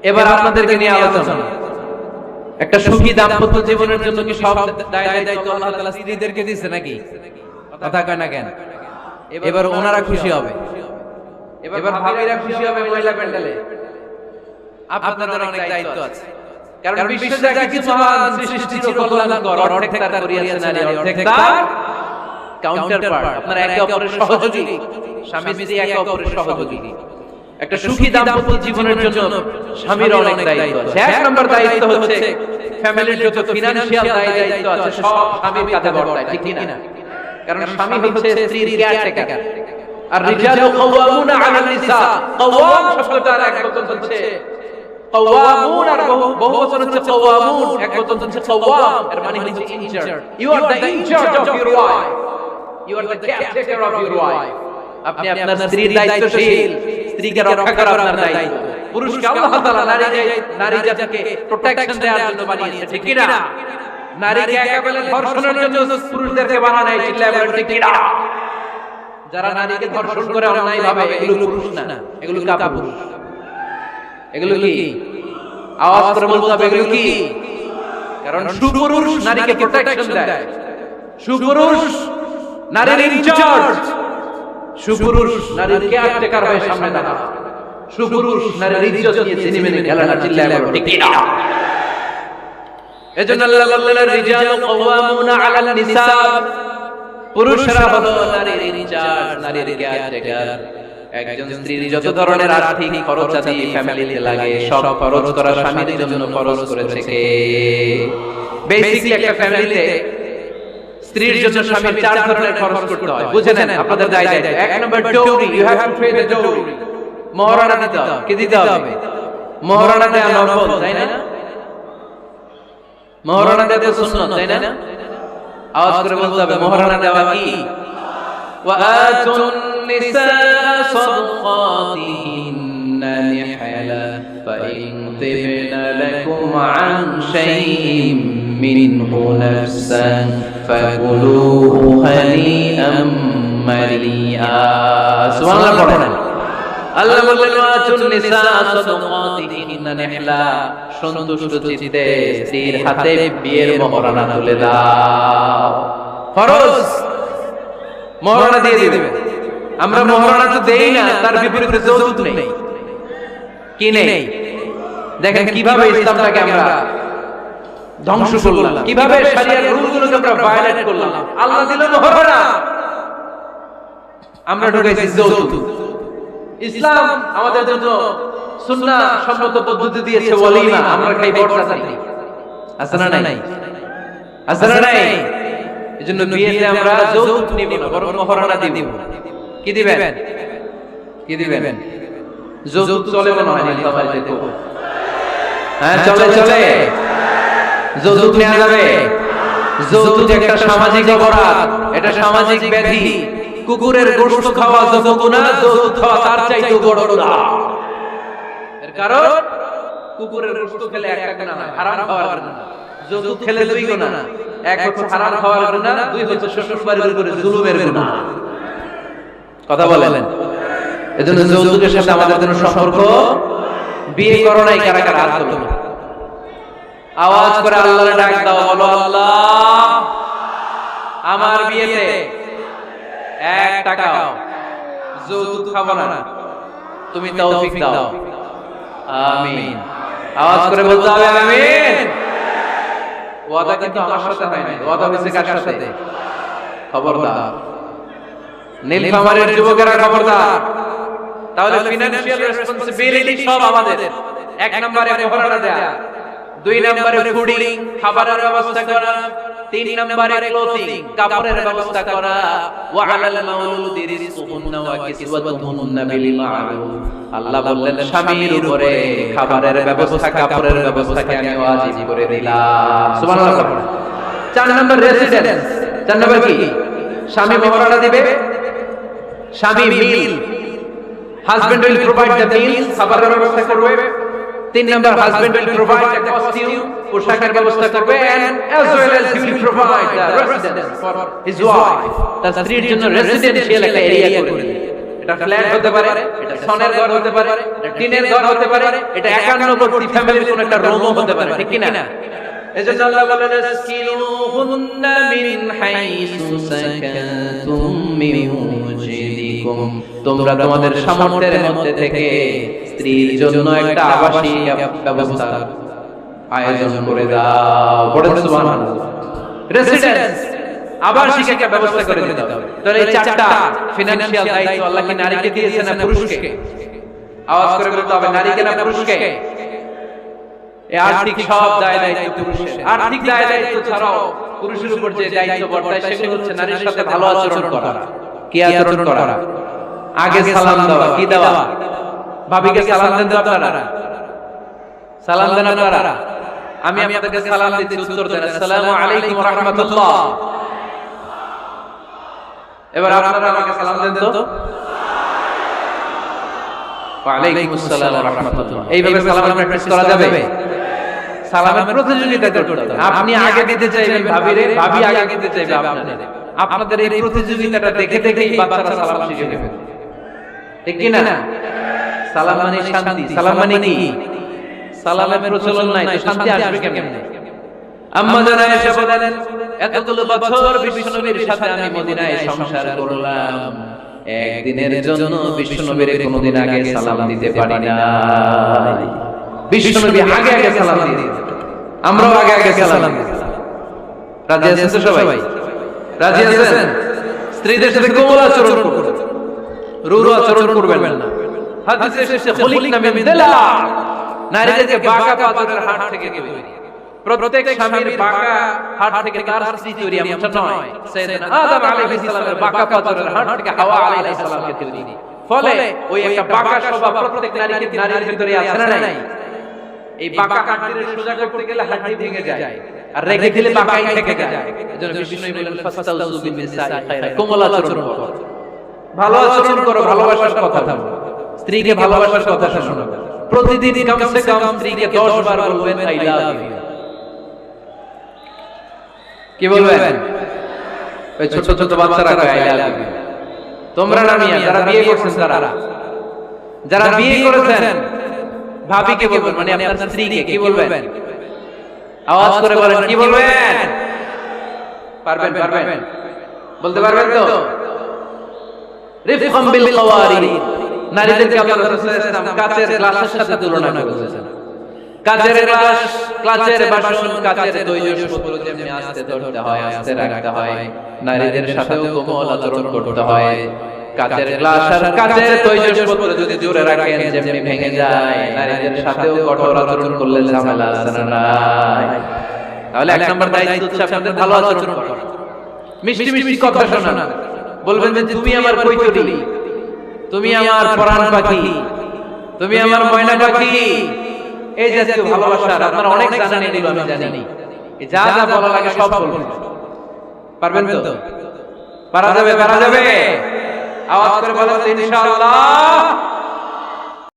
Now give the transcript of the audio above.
এবার আপনাদেরকে নিয়ে আলোচনা। একটা সুখী দাম্পত্য জীবনের জন্য কি সব দায়িত্ব আল্লাহ তাআলা স্ত্রীদেরকে দিয়েছে নাকি? কথা কয় না কেন? এবার ওনারা খুশি হবে, এবার ভাবিরা খুশি হবে মহিলা প্যান্ডেলে। আপনাদের অনেক দায়িত্ব আছে, কারণ বিশ্বে যা কিছু মহান সৃষ্টি ছিল কল্যাণকর, অর্ধেক তার করিয়াছে নারী, অর্ধেক তার কাউন্টারপার্ট। আপনারা একে অপরের সহযোগী, স্বামী স্ত্রী একে অপরের সহযোগী। একটা সুখী দাম্পত্য জীবনের জন্য স্বামীর অনেক দায়িত্ব আছে। এক নম্বর দায়িত্ব হচ্ছে ফ্যামিলির যত ফিনান্সিয়াল দায়িত্ব আছে সব স্বামীর কাঁধে বর্তায়, ঠিক কি না? কারণ স্বামী হচ্ছে স্ত্রীর কেয়ারটেকার। আর রিজালু কাওয়ামুনা আলান নিসা, কাওয়াম শব্দটার এক বচন হচ্ছে কাওয়ামুন, আর বহু বচন হচ্ছে কাওয়ামুন, এক বচন হচ্ছে কাওয়াম। এর মানে হচ্ছে incharge. You are the incharge of your wife, you are the caretaker of your wife. আপনি আপনার স্ত্রীর দায়িত্বশীল, স্ত্রীকে রক্ষা করা আপনার দায়িত্ব। পুরুষকে আল্লাহ তাআলা নারী জাতিকে প্রোটেকশন দেওয়ার জন্য বানিয়েছে, ঠিক কি না? নারীকে একেবারে ধর্ষণের জন্য পুরুষদেরকে বানানো হয়েছে, চিল্লায় বলেন ঠিক কি না? যারা নারীকে ধর্ষণ করে অন্যায় ভাবে, এগুলো পুরুষ না, এগুলো কাপুরুষ। এগুলো কি? আওয়াজ করে বলতে হবে, এগুলো কি? কারণ সুপুরুষ নারীকে প্রোটেকশন দেয়, সুপুরুষ নারীর ইনচার্জ, সুপুরুষ নারীর কেয়ারটেকার হয়ে সামনে দাঁড়ায়, সুপুরুষ নারীর ইজ্জত নিয়ে চিনিমেনে খেলা না, চিল্লায় বলেন ঠিক কি না? এজন্য আল্লাহ বললেন রিজালু কাওয়ামুনা আলান নিসা, পুরুষরা হলো নারীর ইনচার্জ, নারীর কেয়ারটেকার। একজন স্ত্রীর যত ধরনের আর্থিক খরচাদি ফ্যামিলিতে লাগে সব খরচ করা স্বামীর জন্য খরচ করেছে কে? বেসিক্যালি একটা ফ্যামিলিতে স্ত্রীর জন্য স্বামীর চার ধরনের খরচ করতে হয়, বুঝে নেন আপনাদের দায়িত্ব। এক নম্বর dowry, you have to pay the dowry. মহারানা দিতে হবে। কি দিতে হবে? মহারানা দেয়া নফল, তাই না? মহারানা দেয়া তো সুন্নাত, তাই না? আওয়াজ করে বলতে হবে মহারানা দেওয়া কি? ওয়া আতুন নিসা সাদকাতিহিন্না নিহালা ফাইন তিবনা লাকুম আন শাইইন মিনহু নাফসান ফাকুলুহু হানিআম মারিআ। সুবহানাল্লাহ পড়েন। আল্লাহ বললেন ওয়া আতুন নিসা সাদকাতিহিন্না নিহালা, সন্তুষ্ট চিত্তে স্ত্রীর হাতে বিয়ের মহারানা তুলে দাও। ফরজ মহারানা দিয়ে দিবেন। আমরা মহারানা তো দেই না, তার বিপরীতে যৌতুক নেই। কি নেই? দেখেন কিভাবে ইসলামটাকে আমরা ধ্বংস করলাম, কিভাবে শরিয়ার রুলগুলোকে আমরা ভায়োলেট করলাম। আল্লাহ দিল মহারানা, আমরা ঢুকেছি যৌতুক। ইসলাম আমাদের জন্য সুন্নাহ সম্মত পদ্ধতি দিয়েছে ওয়ালিমা, আমরা খাই বরসাতি। আছে না নাই? আছে না নাই? এজন্য বিয়েতে আমরা যৌতুক নিব না, বরং মহারানা দিব। কি দিবেন? কি দিবেন? যৌতুক চলে মনে হয় না বাড়িতে? হ্যাঁ চলে, চলে। যৌতুক নেওয়া যাবে। যৌতুক একটা সামাজিক অপরাধ, এটা সামাজিক ব্যাধি। কুকুরের গোশত খাওয়া যত গুনাহ, যৌতুক খাওয়া তার চাইতেও বড় গুনাহ। এর কারণ কুকুরের গোশত খেলে একটা গুনাহ না, হারাম খাওয়ার গুনাহ। যৌতুক খেলে দুই গুনাহ, এক হচ্ছে হারাম খাওয়ার গুনাহ, দুই হচ্ছে শ্বশুর বাড়ির উপরে জুলুমের গুনাহ। কথা বলেন। এজন্য যৌতুকের সাথে আমাদের জন্য সম্পর্ক, বিয়ে করো নাই কারা কারা হাত তোলো। আওয়াজ করে আল্লাহরে ডাক দাও, বলো আল্লাহ আমার বিয়েতে 1 টাকাও যৌতুক খাবো না, তুমি তৌফিক দাও। আমিন। আওয়াজ করে বলতে হবে আমিন। ওয়াদা কিন্তু আমার সাথে হয় না, ওয়াদা হয়েছে কার সাথে? খবরদার নীলফামারীর যুবকেরা খবরদার। তাহলে ফিনান্সিয়াল রেসপন্সিবিলিটি সব আমাদের। 1 নম্বরে মহারানা দেয়া, 2 নম্বরে ফুডিং খাবারের ব্যবস্থা করা, 3 নম্বরে ক্লোথিং কাপড়ের ব্যবস্থা করা, ওয়া আলাল মাউলুদি রিজকুহুন্না ওয়া কিসওয়াতুহুন্না বিল মা'রুফ। আল্লাহ বললেন স্বামীর উপরে খাবারের ব্যবস্থা, কাপড়ের ব্যবস্থাকে আমি ওয়াজিব করে দিলাম। সুবহানাল্লাহ। 4 নম্বর রেসিডেন্স। 4 নম্বর কি? স্বামী মহারানা দিবে, স্বামী meal, husband will provide the meal, খাবারের ব্যবস্থা করবে। 3 নম্বর husband will provide the costume, পোশাকের ব্যবস্থা করবে, and as well as he will provide the residence for his wife. তার স্ত্রীর জন্য রেসিডেন্সিয়াল একটা এরিয়া করে দিবে। এটা ফ্ল্যাট হতে পারে, এটা সনের ঘর হতে পারে, এটা টিনের ঘর হতে পারে, এটা একান্নবর্তী ফ্যামিলির কোন একটা রুমও হতে পারে, ঠিক কি না? এজন্য আল্লাহ বলেন আসকিনুহুন্না মিন হাইসু সাকানতুম মিন ওয়াজিদিকুম, তোমরা তোমাদের সামর্থ্যের মধ্যে থেকে স্ত্রীর জন্য একটা আবাসিক ব্যবস্থা আয়োজন করে দাও। পড়েন সুবহানাল্লাহ। রেসিডেন্স, আবাসিক একটা ব্যবস্থা করে দিতে হবে। তাহলে এই চারটা ফিনান্সিয়াল দায়িত্ব আল্লাহ কি নারীকে দিয়েছেন না পুরুষকে? আওয়াজ করে বলতে হবে, নারীকে না পুরুষকে? এই আর্থিক সব দায় দায়িত্ব পুরুষের। আর্থিক দায় দায়িত্ব ছাড়াও পুরুষের উপর যে দায়িত্ব বর্তায় সেগুলো হচ্ছে নারীর সাথে ভালো আচরণ করা। কি আচরণ করা? আগে সালাম দেওয়া। কি দেওয়া? ভাবিকে সালাম দেন তো আপনারা? সালাম দেন আপনারা? আমি আপনাদেরকে সালাম দিচ্ছি, উত্তর দেন আসসালামু আলাইকুম ওয়া রাহমাতুল্লাহ। এবার আপনারা আমাকে সালাম দেন তো। ওয়া আলাইকুম আসসালাম ওয়া রাহমাতুল্লাহ। এইভাবে সালাম প্র্যাকটিস করা যাবে? সালামের প্রতিযোগিতা করতে হবে। আপনি আগে দিতে চাইবেন ভাবিরে, ভাবি আগে দিতে চাইবে আপনাদের। আপনাদের এই প্রতিযোগিতাটা দেখে দেখেই বাচ্চারা সালাম শিখে নেবে, ঠিক কি না? সালাম মানে শান্তি। সালাম মানে কি? সালামের প্রচলন নাই তো শান্তি আসবে কেমনে? আম্মা জানা এসে বলেন, এতগুলো বছর বিশ্বনবীর সাথে আমি মদিনায় সংসার করলাম, একদিনের জন্য বিশ্বনবীর কোনদিন আগে সালাম দিতে পারি না। বিশ্বনবী আগে আগে সালাম দিয়ে, আমরাও আগে আগে সালাম দিই। রাজি আছেন তো সবাই? রাজি আছেন? স্ত্রীদের সাথে কোমল আচরণ করবেন, রূঢ় আচরণ করবেন না। হাদিসে এসেছে খলিকনা মিন দিলা, নারীদেরকে বাঁকা পাথরের হাড় থেকে তৈরি। প্রত্যেক স্বামীর বাঁকা হাড় থেকে তার স্ত্রী তৈরি, এমনটা নয়। সাইয়েদনা আদম আলাইহিস সালামের বাঁকা পাথরের হাড় থেকে হাওয়া আলাইহিস সালামকে তৈরি। ফলে ওই একটা বাঁকা স্বভাব প্রত্যেক নারীর ভিতরে আছে না নাই? এই বাঁকা কাঠের সোজা করতে গেলে হাড়ি ভেঙে যায়, আর রেখে দিলে বাঁকাই থেকে যায়। এজন্য বিষ্ণু বলেন ফাসতাউযু বিন নিসাই খায়রা, কোমল আচরণ করো, ভালো আচরণ করো, ভালোবাসার কথা বলো, স্ত্রীকে ভালোবাসার কথা শোনাও। প্রতিদিন কমসে কম স্ত্রীকে 10 বার বলবেন আই লাভ ইউ। কি বলবেন? ওই ছোট ছোট বাচ্চারা কয় আই লাভ ইউ। তোমরা না মিয়া, যারা বিয়ে করছেন, যারা বিয়ে করেছেন, ভাবিকে বলবেন, মানে আপনার স্ত্রীকে কি বলবেন? আওয়াজ করে বলেন, কি বলবেন? পারবেন? বলতে পারবেন তো? রিফকাম বিল কওয়ারিদ, নারীদেরকে আল্লাহ রাসূল সাল্লাল্লাহু আলাইহি ওয়াসাল্লাম কাচের গ্লাসের সাথে তুলনা করেছেন। কাচের গ্লাস, কাচের বাসন, কাচের তৈজসপত্র যেমনি আস্তে ধরতে হয়, আস্তে রাখতে হয়, নারীদের সাথেও কোমল আচরণ করতে হয়। কাচের গ্লাস আর কাচের তৈজসপত্র যদি জোরে রাখেন যেমনি ভেঙে যায়, নারীদের সাথেও কঠোর আচরণ করলে ঝামেলা আছে না নাই? তাহলে এক নম্বর দায়িত্ব হচ্ছে আপনাদের ভালো আচরণ করা, মিষ্টি মিষ্টি কথা শোনা। বলবেন যে তুমি আমার কইতলি, তুমি আমার পরাণ পাখি, তুমি আমার ময়না পাখি। এই জাতীয় ভালোবাসার আপনারা অনেক জানেন, এগুলো আমি জানি। যা যা বলা লাগে সব বলবেন। পারবেন তো? পারা যাবে? আওয়াজ করে বলেন ইনশাআল্লাহ।